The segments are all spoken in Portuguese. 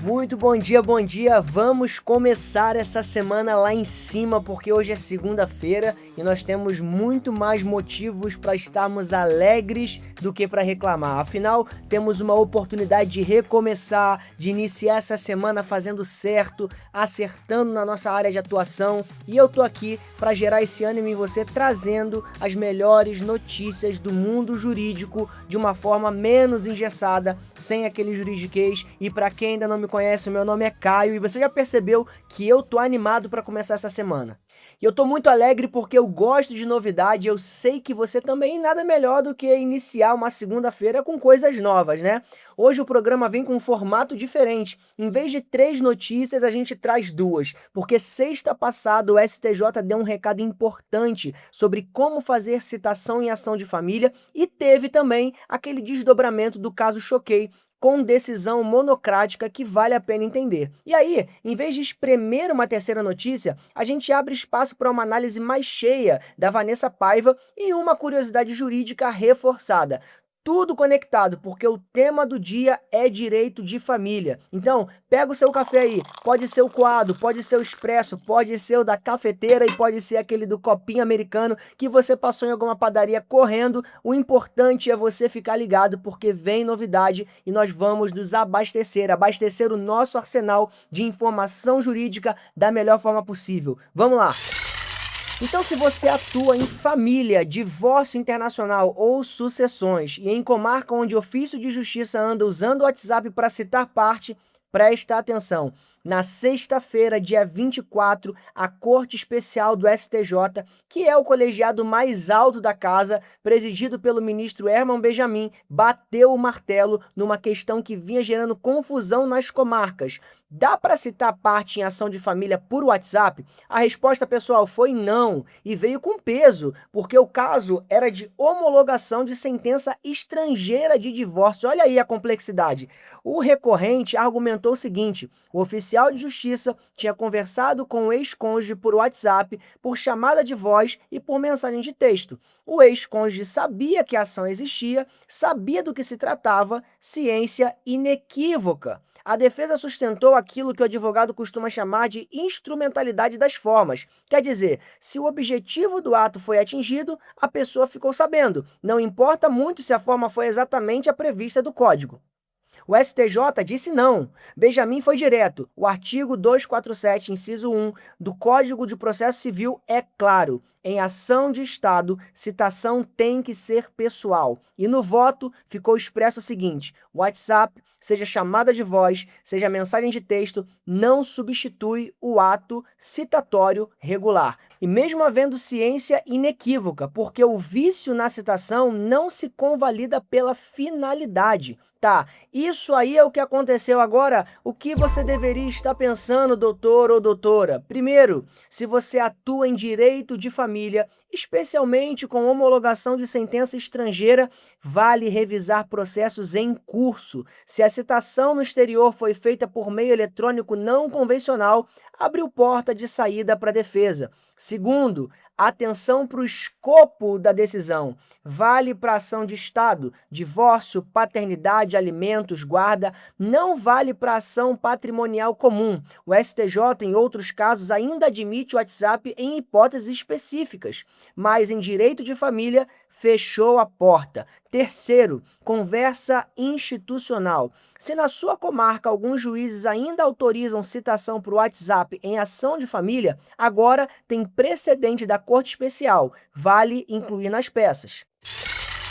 Muito bom dia, vamos começar essa semana lá em cima, porque hoje é segunda-feira e nós temos muito mais motivos para estarmos alegres do que para reclamar. Afinal, temos uma oportunidade de recomeçar, de iniciar essa semana fazendo certo, acertando na nossa área de atuação, e eu tô aqui para gerar esse ânimo em você, trazendo as melhores notícias do mundo jurídico de uma forma menos engessada, sem aquele juridiquês. E para quem ainda não me conhece, o meu nome é Caio e você já percebeu que eu tô animado para começar essa semana. E eu tô muito alegre porque eu gosto de novidade, eu sei que você também, nada melhor do que iniciar uma segunda-feira com coisas novas, né? Hoje o programa vem com um formato diferente. Em vez de 3 notícias, a gente traz 2, porque sexta passada o STJ deu um recado importante sobre como fazer citação em ação de família e teve também aquele desdobramento do caso Choquei, com decisão monocrática que vale a pena entender. E aí, em vez de espremer uma terceira notícia, a gente abre espaço para uma análise mais cheia da Vanessa Paiva e uma curiosidade jurídica reforçada. Tudo conectado, porque o tema do dia é direito de família. Então, pega o seu café aí, pode ser o coado, pode ser o expresso, pode ser o da cafeteira e pode ser aquele do copinho americano que você passou em alguma padaria correndo. O importante é você ficar ligado, porque vem novidade e nós vamos nos abastecer o nosso arsenal de informação jurídica da melhor forma possível. Vamos lá! Então, se você atua em família, divórcio internacional ou sucessões e em comarca onde ofício de justiça anda usando o WhatsApp para citar parte, presta atenção. Na sexta-feira, dia 24, a Corte Especial do STJ, que é o colegiado mais alto da casa, presidido pelo ministro Herman Benjamin, bateu o martelo numa questão que vinha gerando confusão nas comarcas. Dá para citar parte em ação de família por WhatsApp? A resposta, pessoal, foi não, e veio com peso, porque o caso era de homologação de sentença estrangeira de divórcio. Olha aí a complexidade. O recorrente argumentou o seguinte: o oficial de justiça tinha conversado com o ex-cônjuge por WhatsApp, por chamada de voz e por mensagem de texto. O ex-cônjuge sabia que a ação existia, sabia do que se tratava, ciência inequívoca. A defesa sustentou aquilo que o advogado costuma chamar de instrumentalidade das formas. Quer dizer, se o objetivo do ato foi atingido, a pessoa ficou sabendo. Não importa muito se a forma foi exatamente a prevista do Código. O STJ disse não. Benjamin foi direto. O artigo 247, inciso 1 do Código de Processo Civil é claro. Em ação de Estado, citação tem que ser pessoal. E no voto ficou expresso o seguinte: o WhatsApp, seja chamada de voz, seja mensagem de texto, não substitui o ato citatório regular. E mesmo havendo ciência inequívoca, porque o vício na citação não se convalida pela finalidade. Tá, isso aí é o que aconteceu agora. O que você deveria estar pensando, doutor ou doutora? Primeiro, se você atua em direito de família, especialmente com homologação de sentença estrangeira, vale revisar processos em curso. Se a citação no exterior foi feita por meio eletrônico não convencional, abriu porta de saída para a defesa. Segundo, atenção para o escopo da decisão. Vale para ação de Estado, divórcio, paternidade, alimentos, guarda, não vale para ação patrimonial comum. O STJ, em outros casos, ainda admite o WhatsApp em hipóteses específicas, mas em direito de família, fechou a porta. Terceiro, conversa institucional. Se na sua comarca alguns juízes ainda autorizam citação por WhatsApp em ação de família, agora tem precedente da Corte Especial. Vale incluir nas peças.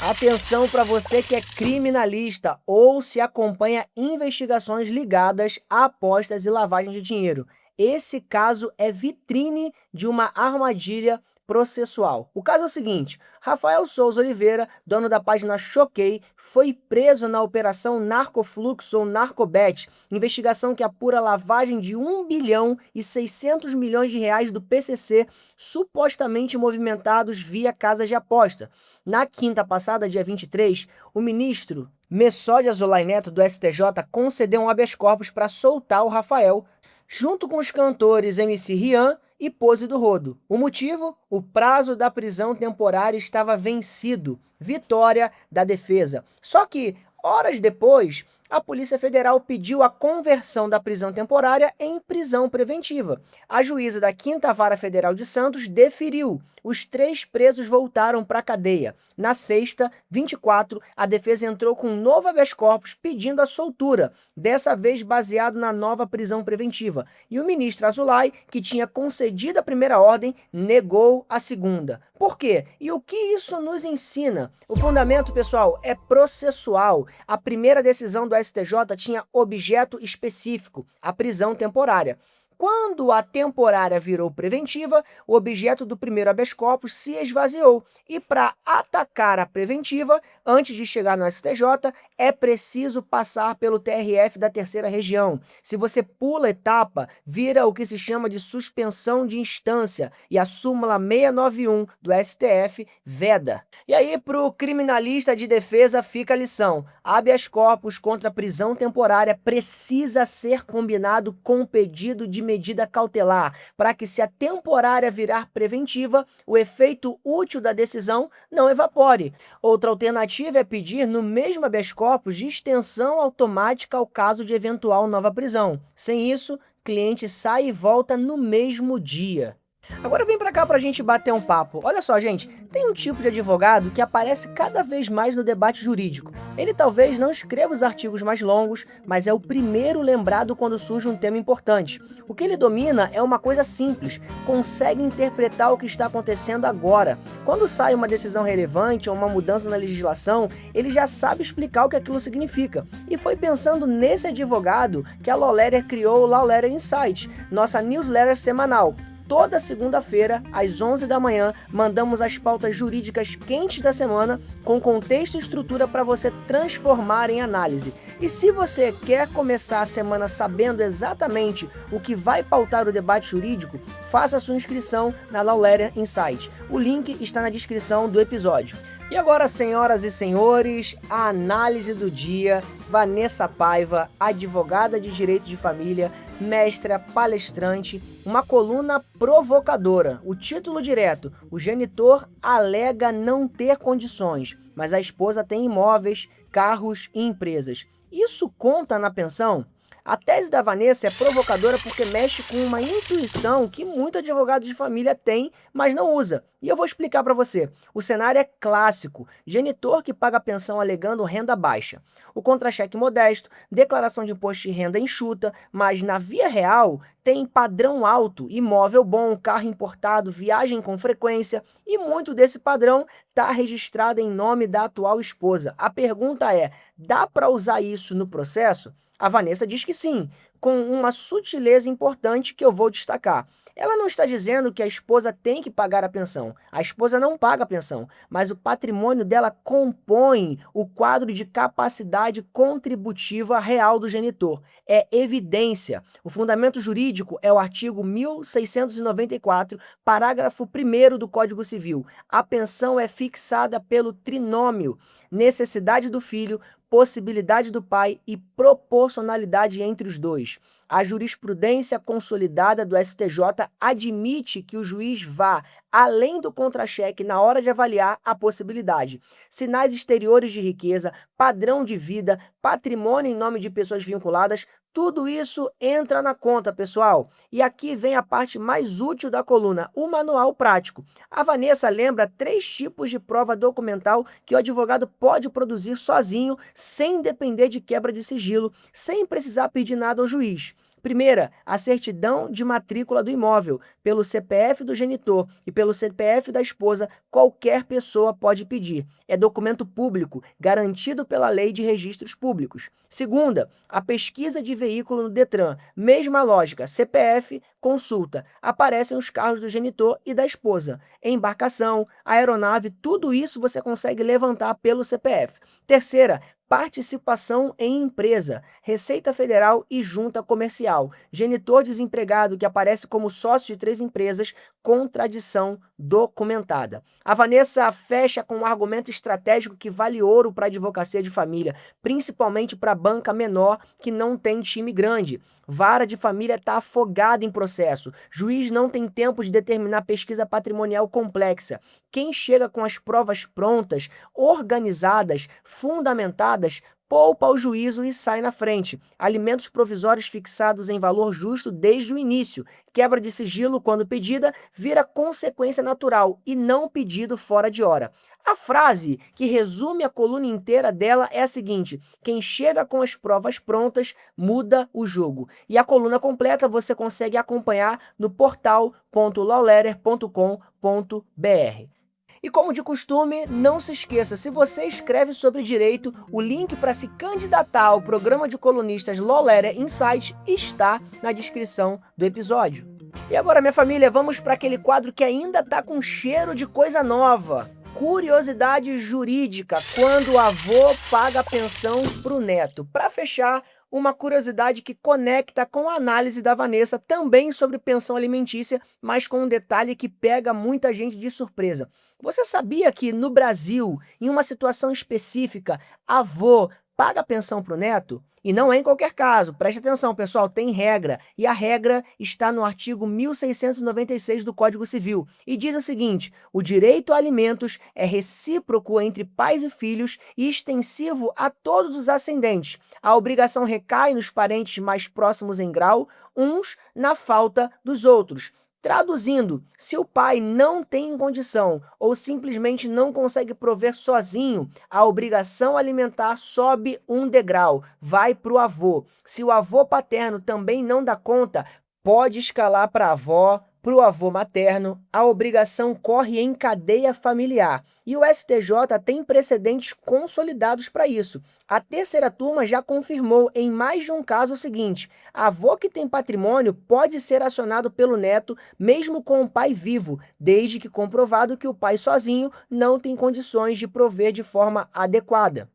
Atenção para você que é criminalista ou se acompanha investigações ligadas a apostas e lavagem de dinheiro. Esse caso é vitrine de uma armadilha processual. O caso é o seguinte: Rafael Souza Oliveira, dono da página Choquei, foi preso na operação Narcofluxo ou Narcobet, investigação que apura lavagem de 1 bilhão e 600 milhões de reais do PCC, supostamente movimentados via casas de aposta. Na quinta passada, dia 23, o ministro Messódia Azolay Neto, do STJ, concedeu um habeas corpus para soltar o Rafael, junto com os cantores MC Rian e Pose do Rodo. O motivo? O prazo da prisão temporária estava vencido. Vitória da defesa. Só que, horas depois, a Polícia Federal pediu a conversão da prisão temporária em prisão preventiva. A juíza da 5ª Vara Federal de Santos deferiu. Os 3 presos voltaram para a cadeia. Na sexta, 24, a defesa entrou com um novo habeas corpus pedindo a soltura, dessa vez baseado na nova prisão preventiva. E o ministro Azulay, que tinha concedido a primeira ordem, negou a segunda. Por quê? E o que isso nos ensina? O fundamento, pessoal, é processual. A primeira decisão do STJ tinha objeto específico, a prisão temporária. Quando a temporária virou preventiva, o objeto do primeiro habeas corpus se esvaziou. E para atacar a preventiva, antes de chegar no STJ, é preciso passar pelo TRF da 3ª Região. Se você pula a etapa, vira o que se chama de suspensão de instância, e a súmula 691 do STF veda. E aí, para o criminalista de defesa, fica a lição. Habeas corpus contra prisão temporária precisa ser combinado com o pedido de medida cautelar, para que, se a temporária virar preventiva, o efeito útil da decisão não evapore. Outra alternativa é pedir no mesmo habeas corpus de extensão automática ao caso de eventual nova prisão. Sem isso, cliente sai e volta no mesmo dia. Agora vem pra cá pra gente bater um papo. Olha só, gente, tem um tipo de advogado que aparece cada vez mais no debate jurídico. Ele talvez não escreva os artigos mais longos, mas é o primeiro lembrado quando surge um tema importante. O que ele domina é uma coisa simples, consegue interpretar o que está acontecendo agora. Quando sai uma decisão relevante ou uma mudança na legislação, ele já sabe explicar o que aquilo significa. E foi pensando nesse advogado que a Law Letter criou o Law Letter Insight, nossa newsletter semanal. Toda segunda-feira, às 11 da manhã, mandamos as pautas jurídicas quentes da semana, com contexto e estrutura para você transformar em análise. E se você quer começar a semana sabendo exatamente o que vai pautar o debate jurídico, faça a sua inscrição na Law Letter Insight. O link está na descrição do episódio. E agora, senhoras e senhores, a análise do dia. Vanessa Paiva, advogada de direito de família, mestra, palestrante, uma coluna provocadora. O título direto: o genitor alega não ter condições, mas a esposa tem imóveis, carros e empresas. Isso conta na pensão? A tese da Vanessa é provocadora porque mexe com uma intuição que muito advogado de família tem, mas não usa. E eu vou explicar para você. O cenário é clássico: genitor que paga pensão alegando renda baixa, o contra-cheque modesto, declaração de imposto de renda enxuta, mas na via real tem padrão alto, imóvel bom, carro importado, viagem com frequência, e muito desse padrão está registrado em nome da atual esposa. A pergunta é: dá para usar isso no processo? A Vanessa diz que sim, com uma sutileza importante que eu vou destacar. Ela não está dizendo que a esposa tem que pagar a pensão. A esposa não paga a pensão, mas o patrimônio dela compõe o quadro de capacidade contributiva real do genitor. É evidência. O fundamento jurídico é o artigo 1694, parágrafo 1º do Código Civil. A pensão é fixada pelo trinômio: necessidade do filho, possibilidade do pai e proporcionalidade entre os dois. A jurisprudência consolidada do STJ admite que o juiz vá além do contra-cheque na hora de avaliar a possibilidade. Sinais exteriores de riqueza, padrão de vida, patrimônio em nome de pessoas vinculadas, tudo isso entra na conta, pessoal. E aqui vem a parte mais útil da coluna, o manual prático. A Vanessa lembra 3 tipos de prova documental que o advogado pode produzir sozinho, sem depender de quebra de sigilo, sem precisar pedir nada ao juiz. Primeira, a certidão de matrícula do imóvel. Pelo CPF do genitor e pelo CPF da esposa, qualquer pessoa pode pedir. É documento público, garantido pela Lei de Registros Públicos. Segunda, a pesquisa de veículo no Detran. Mesma lógica, CPF, consulta. Aparecem os carros do genitor e da esposa. Embarcação, aeronave, tudo isso você consegue levantar pelo CPF. Terceira, participação em empresa, Receita Federal e Junta Comercial. Genitor desempregado que aparece como sócio de 3 empresas, contradição documentada. A Vanessa fecha com um argumento estratégico que vale ouro para a advocacia de família, principalmente para a banca menor que não tem time grande. Vara de família está afogada em processo. Juiz não tem tempo de determinar pesquisa patrimonial complexa. Quem chega com as provas prontas, organizadas, fundamentadas, poupa ao juízo e sai na frente. Alimentos provisórios fixados em valor justo desde o início. Quebra de sigilo, quando pedida, vira consequência natural e não pedido fora de hora. A frase que resume a coluna inteira dela é a seguinte: quem chega com as provas prontas muda o jogo. E a coluna completa você consegue acompanhar no portal.lawletter.com.br. E como de costume, não se esqueça, se você escreve sobre direito, o link para se candidatar ao programa de colunistas Law Letter Insight está na descrição do episódio. E agora, minha família, vamos para aquele quadro que ainda está com cheiro de coisa nova. Curiosidade jurídica, quando o avô paga a pensão para o neto. Para fechar, uma curiosidade que conecta com a análise da Vanessa, também sobre pensão alimentícia, mas com um detalhe que pega muita gente de surpresa. Você sabia que no Brasil, em uma situação específica, avô paga a pensão para o neto? E não é em qualquer caso, preste atenção pessoal, tem regra, e a regra está no artigo 1696 do Código Civil, e diz o seguinte: o direito a alimentos é recíproco entre pais e filhos e extensivo a todos os ascendentes. A obrigação recai nos parentes mais próximos em grau, uns na falta dos outros. Traduzindo, se o pai não tem condição ou simplesmente não consegue prover sozinho, a obrigação alimentar sobe um degrau, vai para o avô. Se o avô paterno também não dá conta, pode escalar para a avó, para o avô materno, a obrigação corre em cadeia familiar. E o STJ tem precedentes consolidados para isso. A terceira turma já confirmou em mais de um caso o seguinte: avô que tem patrimônio pode ser acionado pelo neto mesmo com o pai vivo, desde que comprovado que o pai sozinho não tem condições de prover de forma adequada.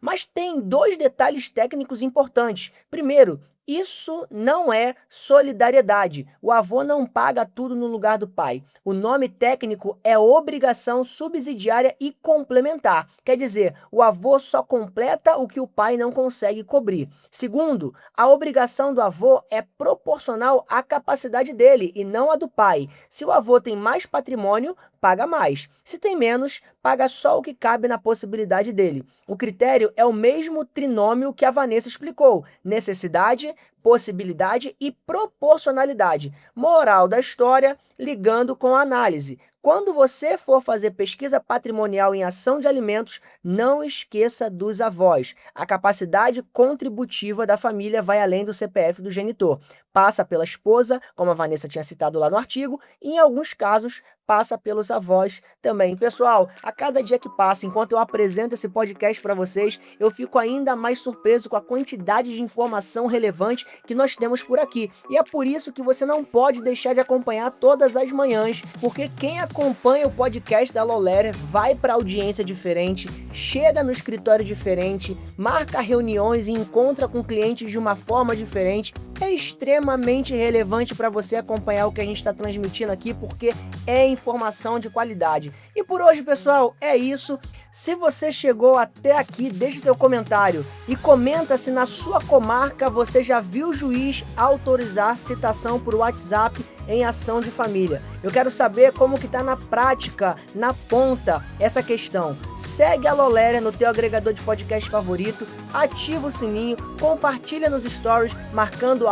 Mas tem dois detalhes técnicos importantes. Primeiro, isso não é solidariedade. O avô não paga tudo no lugar do pai. O nome técnico é obrigação subsidiária e complementar. Quer dizer, o avô só completa o que o pai não consegue cobrir. Segundo, a obrigação do avô é proporcional à capacidade dele e não à do pai. Se o avô tem mais patrimônio, paga mais. Se tem menos, paga só o que cabe na possibilidade dele. O critério é o mesmo trinômio que a Vanessa explicou: necessidade, possibilidade e proporcionalidade. Moral da história, ligando com a análise. Quando você for fazer pesquisa patrimonial em ação de alimentos, não esqueça dos avós. A capacidade contributiva da família vai além do CPF do genitor. Passa pela esposa, como a Vanessa tinha citado lá no artigo, e em alguns casos passa pelos avós também. Pessoal, a cada dia que passa, enquanto eu apresento esse podcast para vocês, eu fico ainda mais surpreso com a quantidade de informação relevante que nós temos por aqui. E é por isso que você não pode deixar de acompanhar todas as manhãs, porque quem acompanha o podcast da Law Letter vai para audiência diferente, chega no escritório diferente, marca reuniões e encontra com clientes de uma forma diferente. É extremamente relevante para você acompanhar o que a gente está transmitindo aqui, porque é informação de qualidade. E por hoje, pessoal, é isso. Se você chegou até aqui, deixe teu comentário e comenta se na sua comarca você já viu o juiz autorizar citação por WhatsApp em ação de família. Eu quero saber como que está na prática, na ponta, essa questão. Segue a Law Letter no teu agregador de podcast favorito, ativa o sininho, compartilha nos stories, marcando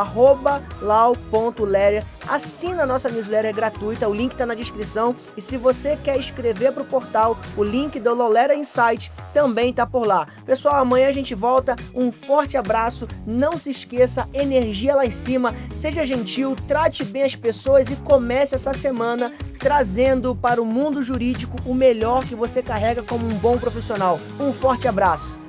@law.letter, assina a nossa newsletter gratuita, o link está na descrição, e se você quer escrever para o portal, o link do Law Letter Insight também está por lá. Pessoal, amanhã a gente volta, um forte abraço, não se esqueça, energia lá em cima, seja gentil, trate bem as pessoas e comece essa semana trazendo para o mundo jurídico o melhor que você carrega como um bom profissional. Um forte abraço!